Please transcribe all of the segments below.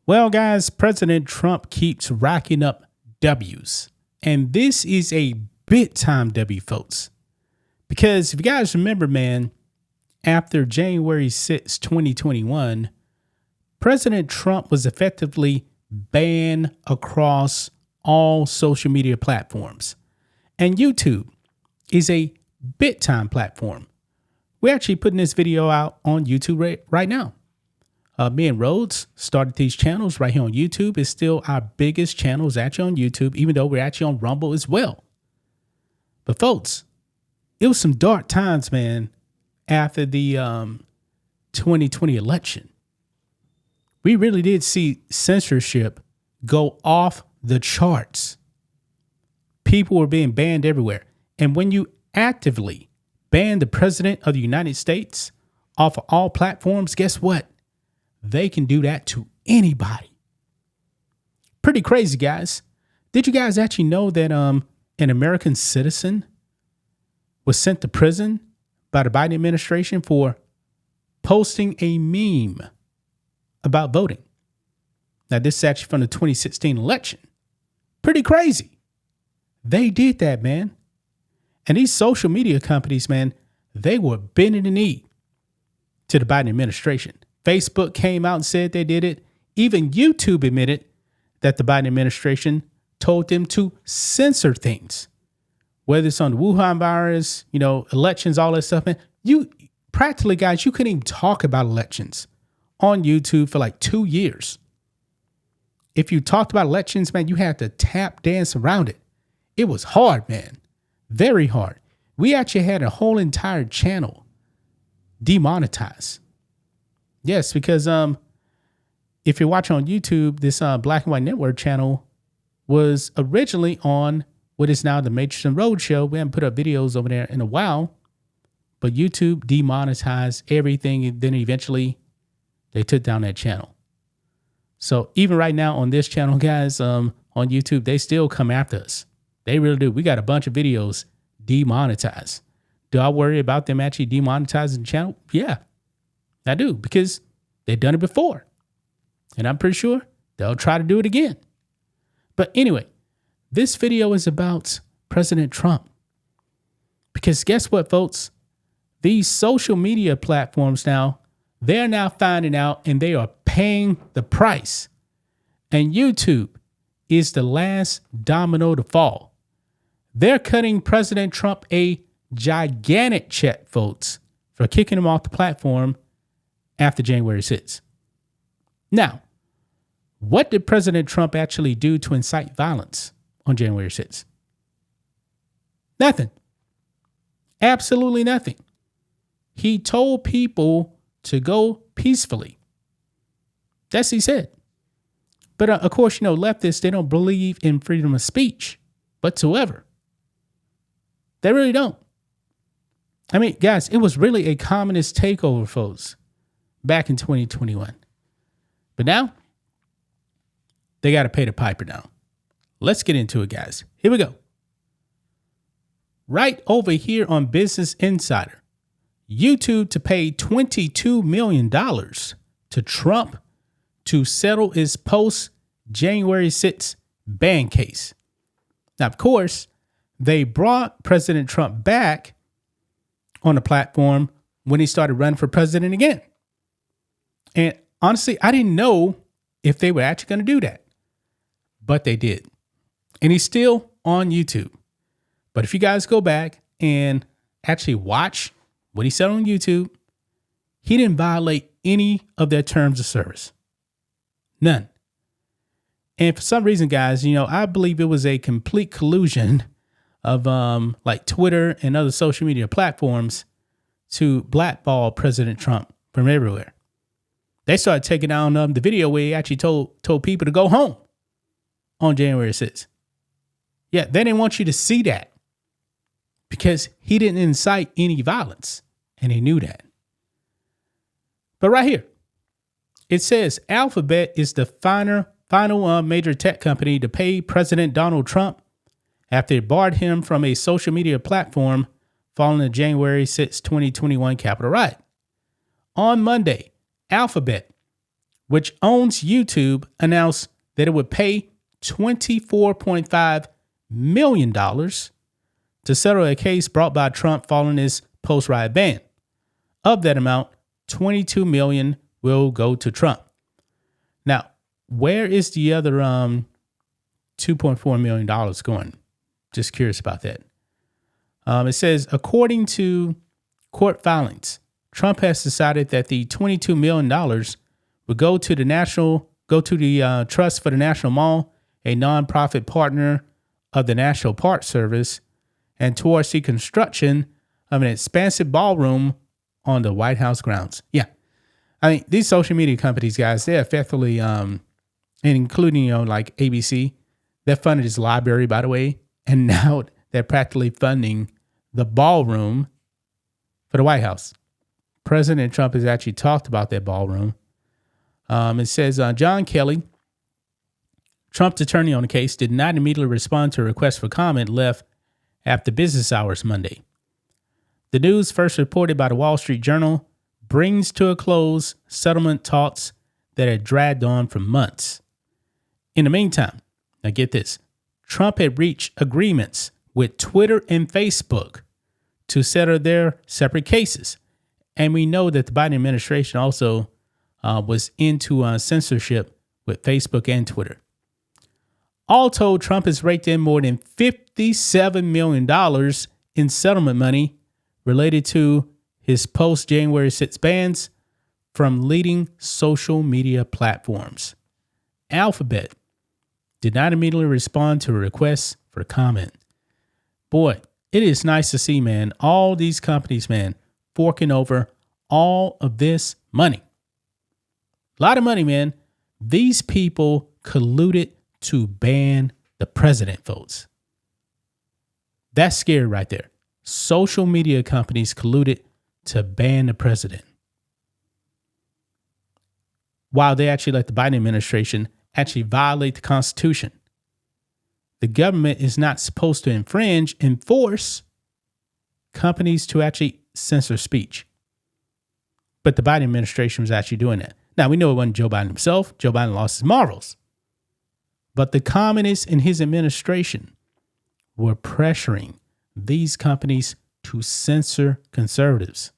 Well, guys, President Trump keeps racking up W's. And this is a big time W, folks. Because if you guys remember, man, after January 6, 2021, President Trump was effectively banned across all social media platforms. And YouTube is a big time platform. We're actually putting this video out on YouTube right now. Me and Rhodes started these channels right here on YouTube. It's still our biggest channels actually on YouTube, even though we're actually on Rumble as well. But folks, it was some dark times, man, after the 2020 election. We really did see censorship go off the charts. People were being banned everywhere. And when you actively ban the president of the United States off of all platforms, guess what? They can do that to anybody. Pretty crazy, guys. Did you guys actually know that an American citizen was sent to prison by the Biden administration for posting a meme about voting? Now, this is actually from the 2016 election. Pretty crazy. They did that, man. And these social media companies, man, they were bending the knee to the Biden administration. Facebook came out and said they did it. Even YouTube admitted that the Biden administration told them to censor things, whether it's on the Wuhan virus, elections, all that stuff, man. You practically, guys, you couldn't even talk about elections on YouTube for like 2 years. If you talked about elections, man, you had to tap dance around it. It was hard, man. Very hard. We actually had a whole entire channel demonetized. Yes, because if you're watching on YouTube, this Black and White Network channel was originally on what is now the Matrix and Road Show. We haven't put up videos over there in a while, but YouTube demonetized everything. And then eventually they took down that channel. So even right now on this channel, guys, on YouTube, they still come after us. They really do. We got a bunch of videos demonetized. Do I worry about them actually demonetizing the channel? Yeah, I do, because they've done it before. And I'm pretty sure they'll try to do it again. But anyway, this video is about President Trump. Because guess what, folks? These social media platforms now, they're now finding out and they are paying the price. And YouTube is the last domino to fall. They're cutting President Trump a gigantic check, folks, for kicking him off the platform after January 6th. Now, what did President Trump actually do to incite violence on January 6th? Nothing. Absolutely nothing. He told people to go peacefully. That's what he said. But of course, leftists, they don't believe in freedom of speech whatsoever. They really don't. I mean, guys, it was really a communist takeover, folks, back in 2021. But now, they got to pay the piper now. Let's get into it, guys. Here we go. Right over here on Business Insider, YouTube to pay $22 million to Trump to settle his post-January 6th ban case. Now, of course, they brought President Trump back on the platform when he started running for president again. And honestly, I didn't know if they were actually going to do that, but they did. And he's still on YouTube. But if you guys go back and actually watch what he said on YouTube, he didn't violate any of their terms of service. None. And for some reason, guys, I believe it was a complete collusion of like Twitter and other social media platforms to blackball President Trump from everywhere. They started taking down the video where he actually told people to go home on January 6th. Yeah, they didn't want you to see that because he didn't incite any violence, and he knew that. But right here, it says Alphabet is the final major tech company to pay President Donald Trump after it barred him from a social media platform following the January 6, 2021 Capitol riot. On Monday, Alphabet which owns YouTube, announced that it would pay $24.5 million to settle a case brought by Trump following his post-riot ban. Of that amount, $22 million will go to Trump. Now, where is the other $2.4 million going? Just curious about that. It says, according to court filings, Trump has decided that the $22 million would go to the Trust for the National Mall, a nonprofit partner of the National Park Service, and towards the construction of an expansive ballroom on the White House grounds. Yeah. I mean, these social media companies, guys, they're effectively, and including, like ABC, they funded his library, by the way, and now they're practically funding the ballroom for the White House. President Trump has actually talked about that ballroom. It says, John Kelly, Trump's attorney on the case, did not immediately respond to a request for comment left after business hours Monday. The news, first reported by the Wall Street Journal, brings to a close settlement talks that had dragged on for months. In the meantime, now get this, Trump had reached agreements with Twitter and Facebook to settle their separate cases. And we know that the Biden administration also was into censorship with Facebook and Twitter. All told, Trump has raked in more than $57 million in settlement money related to his post-January 6 bans from leading social media platforms. Alphabet did not immediately respond to a request for comment. Boy, it is nice to see, man, all these companies, man, forking over all of this money. A lot of money, man. These people colluded to ban the president, folks. That's scary right there. Social media companies colluded to ban the president, while they actually let the Biden administration actually violate the Constitution. The government is not supposed to enforce companies to actually censor speech. But the Biden administration was actually doing that. Now, we know it wasn't Joe Biden himself. Joe Biden lost his morals. But the communists in his administration were pressuring these companies to censor conservatives.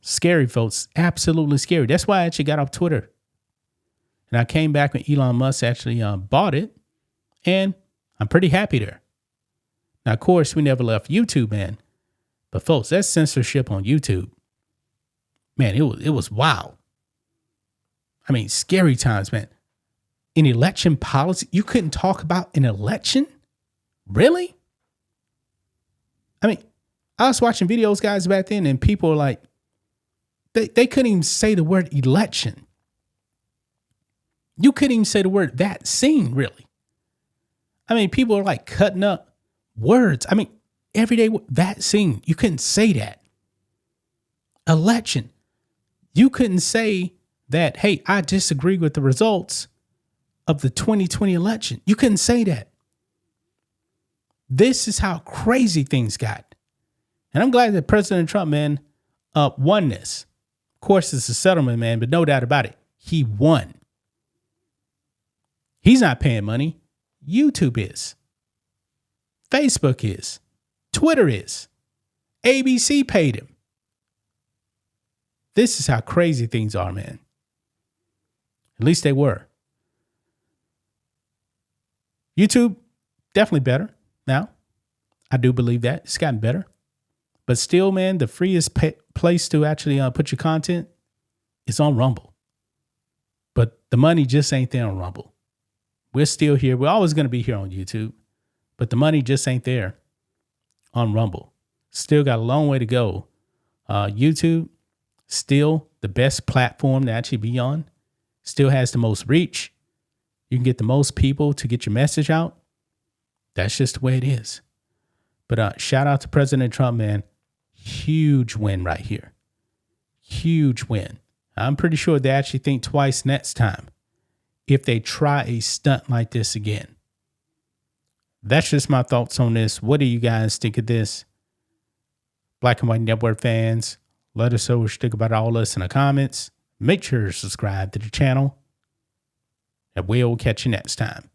Scary, folks. Absolutely scary. That's why I actually got off Twitter. And I came back when Elon Musk actually bought it. And I'm pretty happy there. Now, of course, we never left YouTube, man. But folks, that's censorship on YouTube. Man, it was wild. I mean, scary times, man. In election policy, you couldn't talk about an election? Really? I mean, I was watching videos, guys, back then, and people were like, they couldn't even say the word election. You couldn't even say the word vaccine, really. I mean, people are like cutting up words. I mean, everyday vaccine, you couldn't say that. Election, you couldn't say that, hey, I disagree with the results of the 2020 election. You couldn't say that. This is how crazy things got. And I'm glad that President Trump, man, won this. Of course, it's a settlement, man, but no doubt about it. He won. He's not paying money. YouTube is. Facebook is. Twitter is. ABC paid him. This is how crazy things are, man. At least they were. YouTube, definitely better now. I do believe that. It's gotten better. But still, man, the freest place to actually put your content is on Rumble. But the money just ain't there on Rumble. We're still here. We're always going to be here on YouTube. But the money just ain't there on Rumble. Still got a long way to go. YouTube, still the best platform to actually be on. Still has the most reach. You can get the most people to get your message out. That's just the way it is. But shout out to President Trump, man. Huge win right here. Huge win. I'm pretty sure they actually think twice next time if they try a stunt like this again. That's just my thoughts on this. What do you guys think of this? Black and White Network fans, let us know what you think about all this in the comments. Make sure to subscribe to the channel, and we'll catch you next time.